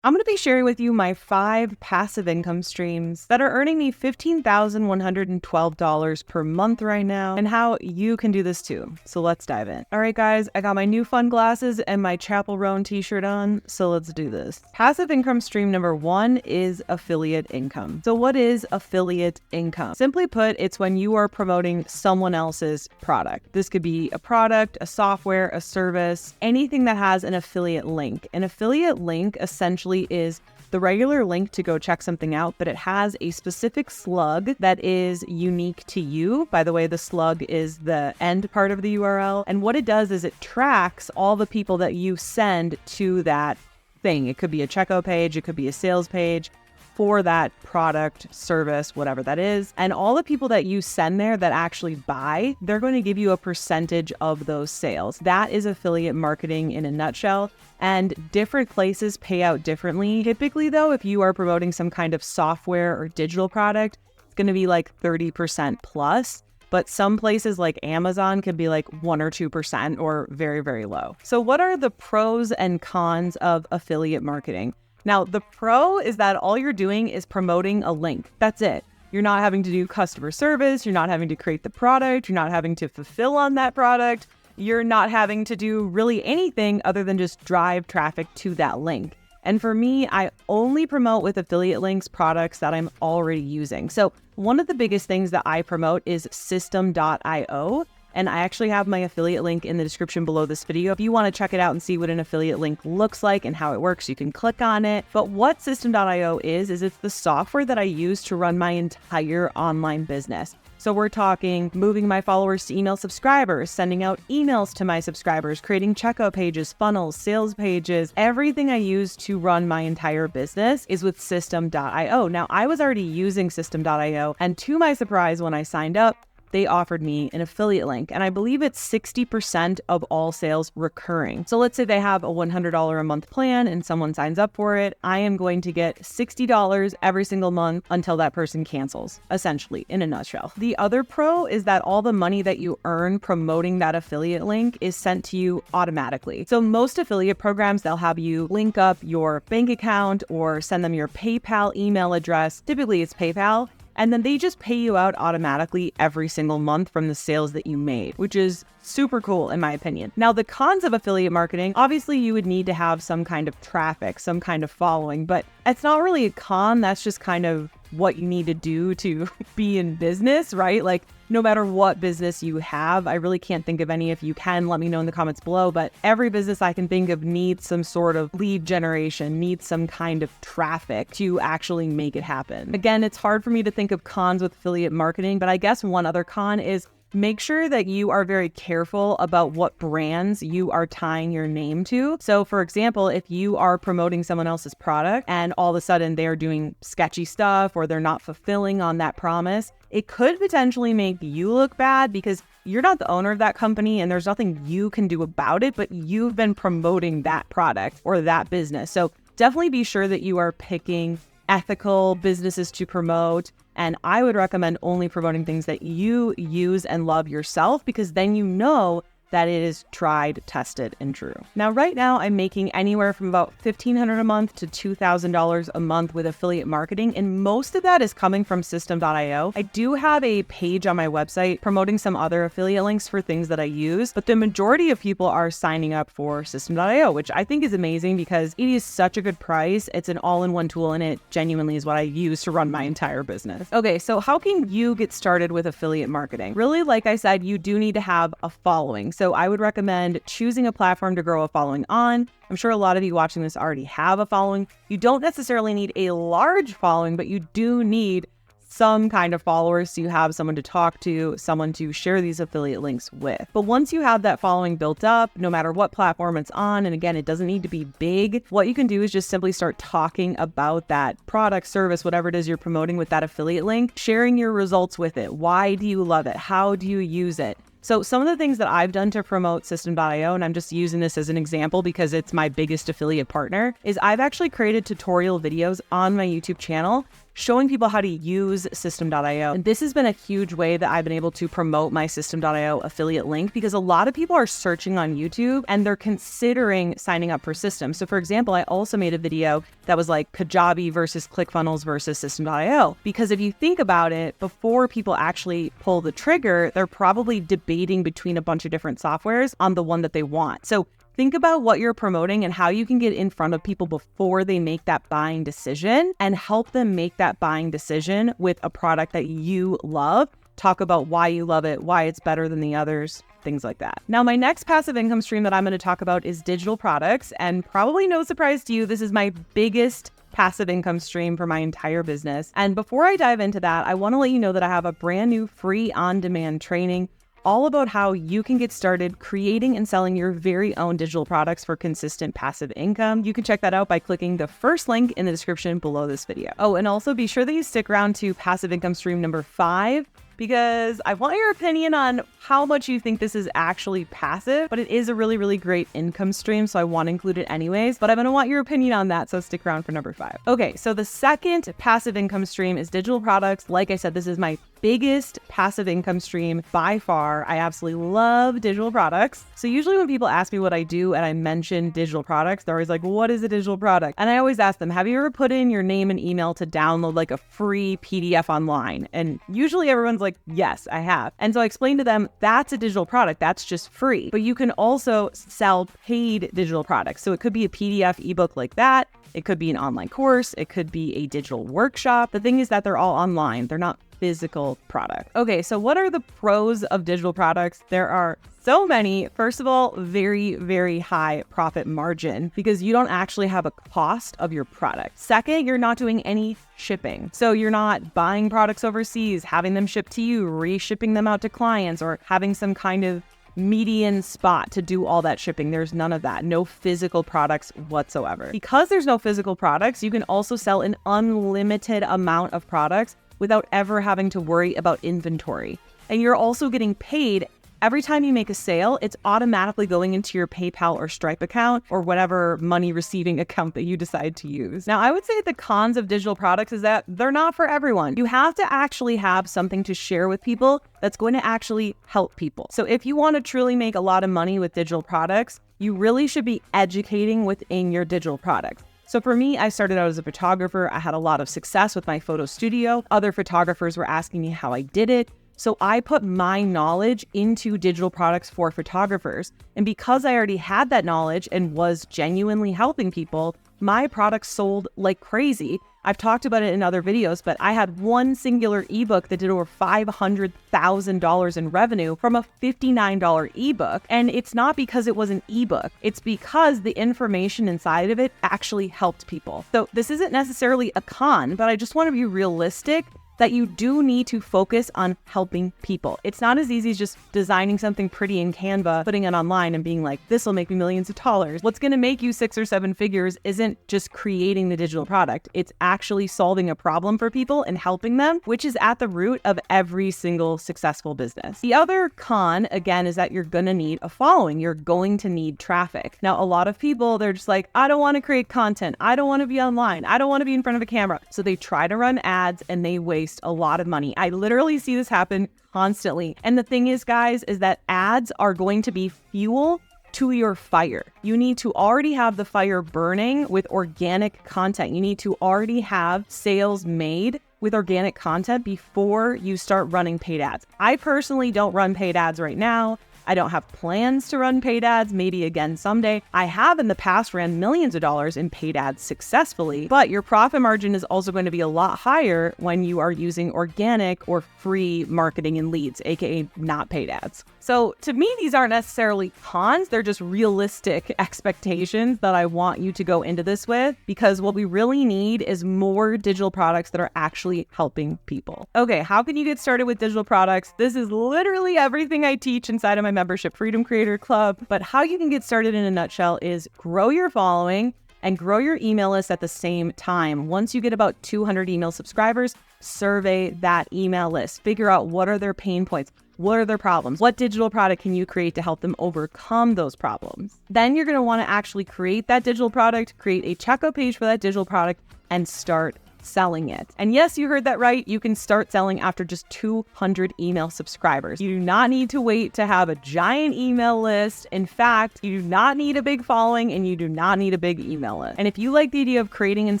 I'm going to be sharing with you my 5 passive income streams that are earning me $15,112 per month right now, and how you can do this too. So let's dive in. All right, guys, I got my new fun glasses and my Chapel Roan t-shirt on, so let's do this. Passive income stream number 1 is affiliate income. So what is affiliate income? Simply put, it's when you are promoting someone else's product. This could be a product, a software, a service, anything that has an affiliate link. An affiliate link essentially is the regular link to go check something out, but it has a specific slug that is unique to you. By the way, the slug is the end part of the URL. And what it does is it tracks all the people that you send to that thing. It could be a checkout page, it could be a sales page for that product, service, whatever that is. And all the people that you send there that actually buy, they're going to give you a percentage of those sales. That is affiliate marketing in a nutshell. And different places pay out differently. Typically though, if you are promoting some kind of software or digital product, it's going to be like 30% plus. But some places like Amazon could be like 1 or 2% or very, very low. So what are the pros and cons of affiliate marketing? Now, the pro is that all you're doing is promoting a link. That's it. You're not having to do customer service. You're not having to create the product. You're not having to fulfill on that product. You're not having to do really anything other than just drive traffic to that link. And for me, I only promote with affiliate links products that I'm already using. So one of the biggest things that I promote is System.io. And I actually have my affiliate link in the description below this video. If you want to check it out and see what an affiliate link looks like and how it works, you can click on it. But what System.io is it's the software that I use to run my entire online business. So we're talking moving my followers to email subscribers, sending out emails to my subscribers, creating checkout pages, funnels, sales pages. Everything I use to run my entire business is with System.io. Now, I was already using System.io, and to my surprise, when I signed up, they offered me an affiliate link, and I believe it's 60% of all sales recurring. So let's say they have a $100 a month plan and someone signs up for it. I am going to get $60 every single month until that person cancels, essentially, in a nutshell. The other pro is that all the money that you earn promoting that affiliate link is sent to you automatically. So most affiliate programs, they'll have you link up your bank account or send them your PayPal email address. Typically it's PayPal. And then they just pay you out automatically every single month from the sales that you made, which is super cool in my opinion. Now, the cons of affiliate marketing, obviously you would need to have some kind of traffic, some kind of following, but it's not really a con. That's just kind of what you need to do to be in business, right? Like no matter what business you have, I really can't think of any. If you can, let me know in the comments below, but every business I can think of needs some sort of lead generation, needs some kind of traffic to actually make it happen. Again, it's hard for me to think of cons with affiliate marketing, but I guess one other con is make sure that you are very careful about what brands you are tying your name to. So for example, if you are promoting someone else's product and all of a sudden they're doing sketchy stuff or they're not fulfilling on that promise, it could potentially make you look bad because you're not the owner of that company and there's nothing you can do about it, but you've been promoting that product or that business. So definitely be sure that you are picking ethical businesses to promote. And I would recommend only promoting things that you use and love yourself, because then you know that it is tried, tested, and true. Now, right now, I'm making anywhere from about $1,500 a month to $2,000 a month with affiliate marketing, and most of that is coming from System.io. I do have a page on my website promoting some other affiliate links for things that I use, but the majority of people are signing up for System.io, which I think is amazing because it is such a good price. It's an all-in-one tool, and it genuinely is what I use to run my entire business. Okay, so how can you get started with affiliate marketing? Really, like I said, you do need to have a following. So I would recommend choosing a platform to grow a following on. I'm sure a lot of you watching this already have a following. You don't necessarily need a large following, but you do need some kind of followers so you have someone to talk to, someone to share these affiliate links with. But once you have that following built up, no matter what platform it's on, and again, it doesn't need to be big, what you can do is just simply start talking about that product, service, whatever it is you're promoting with that affiliate link, sharing your results with it. Why do you love it? How do you use it? So some of the things that I've done to promote System.io, and I'm just using this as an example because it's my biggest affiliate partner, is I've actually created tutorial videos on my YouTube channel showing people how to use System.io. And this has been a huge way that I've been able to promote my System.io affiliate link, because a lot of people are searching on YouTube and they're considering signing up for System. So for example, I also made a video that was like Kajabi versus ClickFunnels versus System.io. Because if you think about it, before people actually pull the trigger, they're probably debating between a bunch of different softwares on the one that they want. So think about what you're promoting and how you can get in front of people before they make that buying decision and help them make that buying decision with a product that you love. Talk about why you love it, why it's better than the others, things like that. Now, my next passive income stream that I'm going to talk about is digital products. And probably no surprise to you, this is my biggest passive income stream for my entire business. And before I dive into that, I want to let you know that I have a brand new free on-demand training all about how you can get started creating and selling your very own digital products for consistent passive income. You can check that out by clicking the first link in the description below this video. Oh, and also be sure that you stick around to passive income stream number 5, because I want your opinion on how much you think this is actually passive, but it is a really, really great income stream, so I want to include it anyways, but I'm going to want your opinion on that, so stick around for number 5. Okay, so the second passive income stream is digital products. Like I said, this is my biggest passive income stream by far. I absolutely love digital products. So usually when people ask me what I do and I mention digital products, they're always like, what is a digital product? And I always ask them, have you ever put in your name and email to download like a free PDF online? And usually everyone's like, yes, I have. And so I explain to them, that's a digital product. That's just free. But you can also sell paid digital products. So it could be a PDF ebook like that. It could be an online course. It could be a digital workshop. The thing is that they're all online. They're not physical product. Okay, so what are the pros of digital products? There are so many. First of all, very, very high profit margin, because you don't actually have a cost of your product. Second, you're not doing any shipping. So you're not buying products overseas, having them shipped to you, reshipping them out to clients, or having some kind of median spot to do all that shipping. There's none of that. No physical products whatsoever. Because there's no physical products, you can also sell an unlimited amount of products without ever having to worry about inventory. And you're also getting paid every time you make a sale. It's automatically going into your PayPal or Stripe account or whatever money receiving account that you decide to use. Now, I would say the cons of digital products is that they're not for everyone. You have to actually have something to share with people that's going to actually help people. So if you want to truly make a lot of money with digital products, you really should be educating within your digital products. So for me, I started out as a photographer. I had a lot of success with my photo studio. Other photographers were asking me how I did it. So I put my knowledge into digital products for photographers. And because I already had that knowledge and was genuinely helping people, my products sold like crazy. I've talked about it in other videos, but I had one singular ebook that did over $500,000 in revenue from a $59 ebook. And it's not because it was an ebook. It's because the information inside of it actually helped people. So this isn't necessarily a con, but I just want to be realistic that you do need to focus on helping people. It's not as easy as just designing something pretty in Canva, putting it online and being like, this will make me millions of dollars. What's going to make you 6 or 7 figures isn't just creating the digital product. It's actually solving a problem for people and helping them, which is at the root of every single successful business. The other con, again, is that you're going to need a following. You're going to need traffic. Now, a lot of people, they're just like, I don't want to create content. I don't want to be online. I don't want to be in front of a camera. So they try to run ads and they waste a lot of money. I literally see this happen constantly. And the thing is, guys, is that ads are going to be fuel to your fire. You need to already have the fire burning with organic content. You need to already have sales made with organic content before you start running paid ads. I personally don't run paid ads right now. I don't have plans to run paid ads, maybe again someday. I have in the past ran millions of dollars in paid ads successfully, but your profit margin is also going to be a lot higher when you are using organic or free marketing and leads, aka not paid ads. So to me, these aren't necessarily cons, they're just realistic expectations that I want you to go into this with, because what we really need is more digital products that are actually helping people. Okay, how can you get started with digital products? This is literally everything I teach inside of my membership Freedom Creator Club, but how you can get started in a nutshell is grow your following and grow your email list at the same time. Once you get about 200 email subscribers, survey that email list. Figure out what are their pain points. What are their problems? What digital product can you create to help them overcome those problems? Then you're going to want to actually create that digital product, create a checkout page for that digital product, and start selling it. And yes, you heard that right. You can start selling after just 200 email subscribers. You do not need to wait to have a giant email list. In fact, you do not need a big following and you do not need a big email list. And if you like the idea of creating and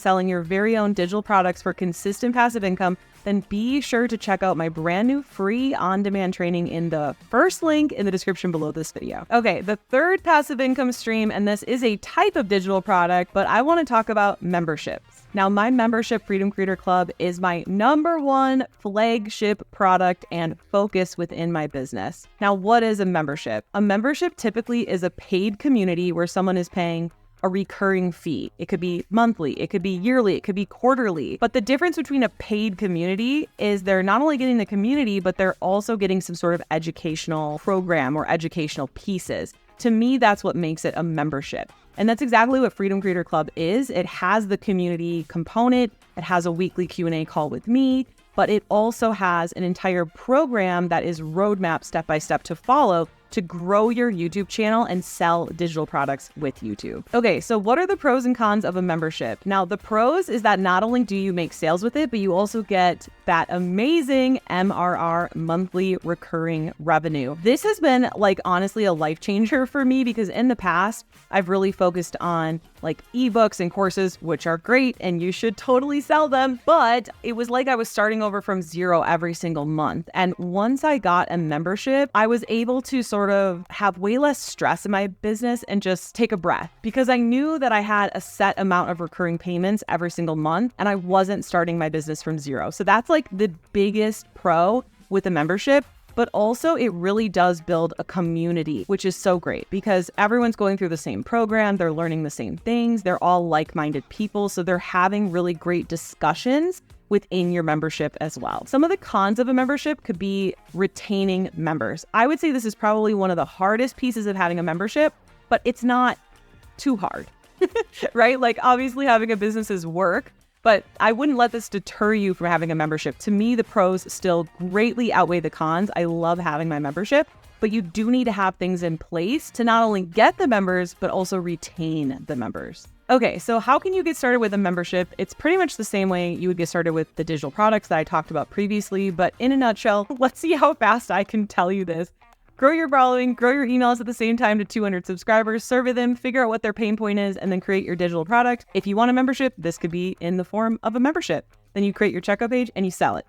selling your very own digital products for consistent passive income, then be sure to check out my brand new free on-demand training in the first link in the description below this video. Okay, the third passive income stream, and this is a type of digital product, but I want to talk about memberships. Now, my membership, Freedom Creator Club, is my #1 flagship product and focus within my business. Now, what is a membership? A membership typically is a paid community where someone is paying a recurring fee. It could be monthly, it could be yearly, it could be quarterly. But the difference between a paid community is they're not only getting the community, but they're also getting some sort of educational program or educational pieces. To me, that's what makes it a membership. And that's exactly what Freedom Creator Club is. It has the community component, it has a weekly Q&A call with me, but it also has an entire program that is roadmap step-by-step to follow to grow your YouTube channel and sell digital products with YouTube. Okay, so what are the pros and cons of a membership? Now, the pros is that not only do you make sales with it, but you also get that amazing MRR, monthly recurring revenue. This has been like honestly a life changer for me because in the past, I've really focused on like ebooks and courses, which are great and you should totally sell them. But it was like I was starting over from zero every single month. And once I got a membership, I was able to sort of have way less stress in my business and just take a breath because I knew that I had a set amount of recurring payments every single month and I wasn't starting my business from zero. So that's like the biggest pro with a membership. But also it really does build a community, which is so great because everyone's going through the same program. They're learning the same things. They're all like-minded people. So they're having really great discussions within your membership as well. Some of the cons of a membership could be retaining members. I would say this is probably one of the hardest pieces of having a membership, but it's not too hard, right? Like obviously having a business is work, but I wouldn't let this deter you from having a membership. To me, the pros still greatly outweigh the cons. I love having my membership, but you do need to have things in place to not only get the members, but also retain the members. Okay, so how can you get started with a membership? It's pretty much the same way you would get started with the digital products that I talked about previously, but in a nutshell, let's see how fast I can tell you this. Grow your following, grow your emails at the same time to 200 subscribers, survey them, figure out what their pain point is, and then create your digital product. If you want a membership, this could be in the form of a membership. Then you create your checkout page and you sell it.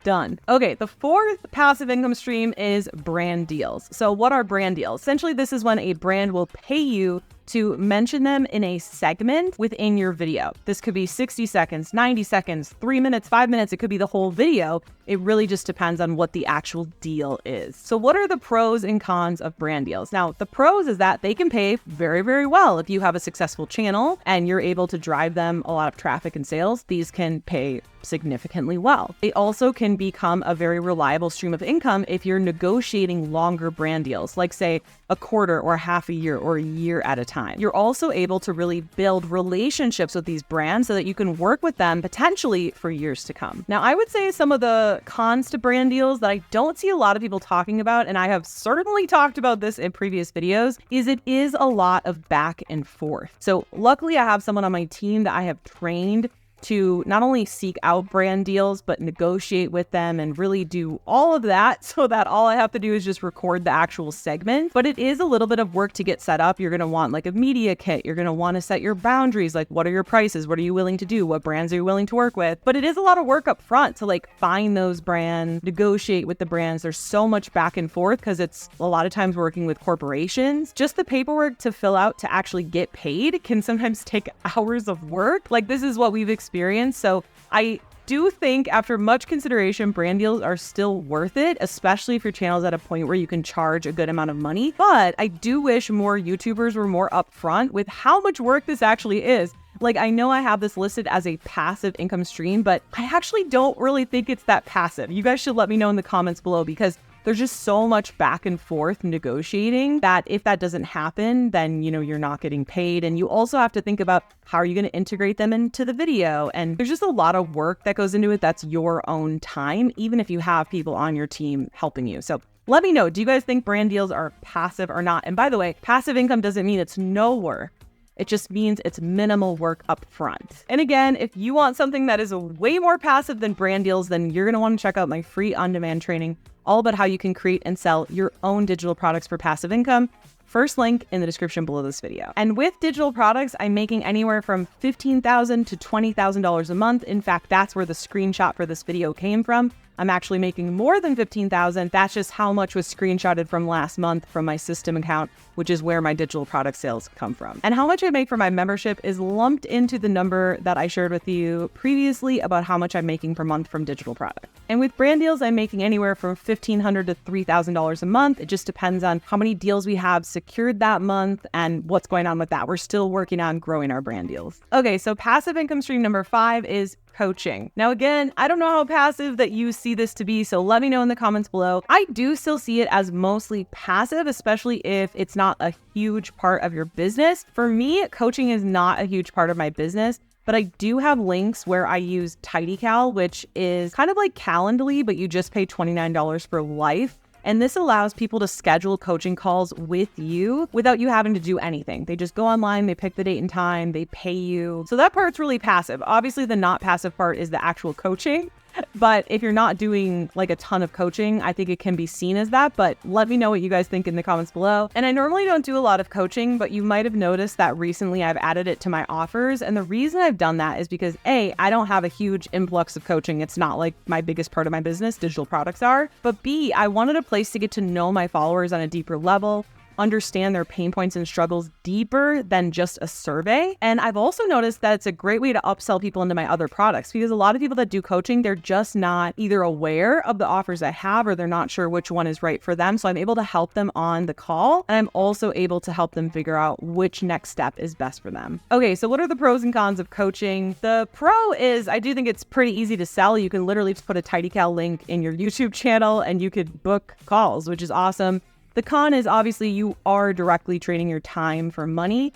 Done. Okay, the fourth passive income stream is brand deals. So what are brand deals? Essentially, this is when a brand will pay you to mention them in a segment within your video. This could be 60 seconds, 90 seconds, 3 minutes, 5 minutes. It could be the whole video. It really just depends on what the actual deal is. So what are the pros and cons of brand deals? Now, the pros is that they can pay very, very well. If you have a successful channel and you're able to drive them a lot of traffic and sales, these can pay significantly well. They also can become a very reliable stream of income if you're negotiating longer brand deals, like say a quarter or half a year or a year at a time. You're also able to really build relationships with these brands so that you can work with them potentially for years to come. Now, I would say some of the cons to brand deals that I don't see a lot of people talking about, and I have certainly talked about this in previous videos, is it is a lot of back and forth. So luckily I have someone on my team that I have trained to not only seek out brand deals, but negotiate with them and really do all of that so that all I have to do is just record the actual segment. But it is a little bit of work to get set up. You're going to want like a media kit. You're going to want to set your boundaries. Like, what are your prices? What are you willing to do? What brands are you willing to work with? But it is a lot of work up front to like find those brands, negotiate with the brands. There's so much back and forth because it's a lot of times working with corporations. Just the paperwork to fill out to actually get paid can sometimes take hours of work. Like, this is what we've experienced. So I do think after much consideration, brand deals are still worth it, especially if your channel is at a point where you can charge a good amount of money. But I do wish more YouTubers were more upfront with how much work this actually is. Like, I know I have this listed as a passive income stream, but I actually don't really think it's that passive. You guys should let me know in the comments below because there's just so much back and forth negotiating that if that doesn't happen, then, you know, you're not getting paid. And you also have to think about how are you going to integrate them into the video? And there's just a lot of work that goes into it. That's your own time, even if you have people on your team helping you. So let me know, do you guys think brand deals are passive or not? And by the way, passive income doesn't mean it's no work. It just means it's minimal work up front. And again, if you want something that is way more passive than brand deals, then you're going to want to check out my free on-demand training all about how you can create and sell your own digital products for passive income. First link in the description below this video. And with digital products, I'm making anywhere from $15,000 to $20,000 a month. In fact, that's where the screenshot for this video came from. I'm actually making more than $15,000. That's just how much was screenshotted from last month from my system account, which is where my digital product sales come from. And how much I make for my membership is lumped into the number that I shared with you previously about how much I'm making per month from digital products. And with brand deals, I'm making anywhere from $1,500 to $3,000 a month. It just depends on how many deals we have secured that month and what's going on with that. We're still working on growing our brand deals. Okay, so passive income stream number 5 is coaching. Now, again, I don't know how passive that you see this to be, so let me know in the comments below. I do still see it as mostly passive, especially if it's not a huge part of your business. For me, coaching is not a huge part of my business, but I do have links where I use TidyCal, which is kind of like Calendly, but you just pay $29 for life. And this allows people to schedule coaching calls with you without you having to do anything. They just go online, they pick the date and time, they pay you. So that part's really passive. Obviously, the not passive part is the actual coaching. But if you're not doing like a ton of coaching, I think it can be seen as that. But let me know what you guys think in the comments below. And I normally don't do a lot of coaching, but you might have noticed that recently I've added it to my offers. And the reason I've done that is because A, I don't have a huge influx of coaching. It's not like my biggest part of my business, digital products are. But B, I wanted a place to get to know my followers on a deeper level, understand their pain points and struggles deeper than just a survey. And I've also noticed that it's a great way to upsell people into my other products, because a lot of people that do coaching, they're just not either aware of the offers I have or they're not sure which one is right for them. So I'm able to help them on the call, and I'm also able to help them figure out which next step is best for them. Okay, so what are the pros and cons of coaching? The pro is I do think it's pretty easy to sell. You can literally just put a TidyCal link in your YouTube channel and you could book calls, which is awesome. The con is obviously you are directly trading your time for money.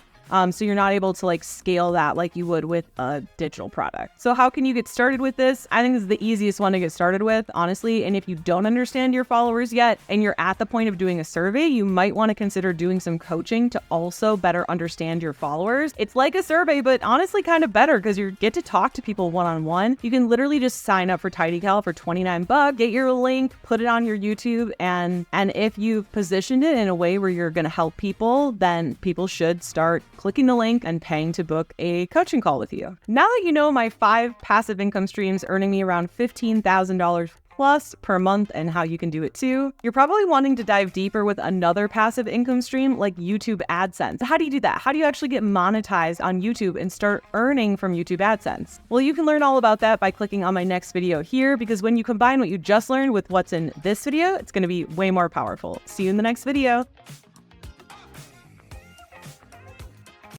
So you're not able to like scale that like you would with a digital product. So how can you get started with this? I think this is the easiest one to get started with, honestly. And if you don't understand your followers yet and you're at the point of doing a survey, you might want to consider doing some coaching to also better understand your followers. It's like a survey, but honestly kind of better because you get to talk to people one-on-one. You can literally just sign up for TidyCal for $29, get your link, put it on your YouTube, and if you've positioned it in a way where you're going to help people, then people should start clicking the link and paying to book a coaching call with you. Now that you know my 5 passive income streams earning me around $15,000 plus per month and how you can do it too, you're probably wanting to dive deeper with another passive income stream like YouTube AdSense. How do you do that? How do you actually get monetized on YouTube and start earning from YouTube AdSense? Well, you can learn all about that by clicking on my next video here, because when you combine what you just learned with what's in this video, it's going to be way more powerful. See you in the next video.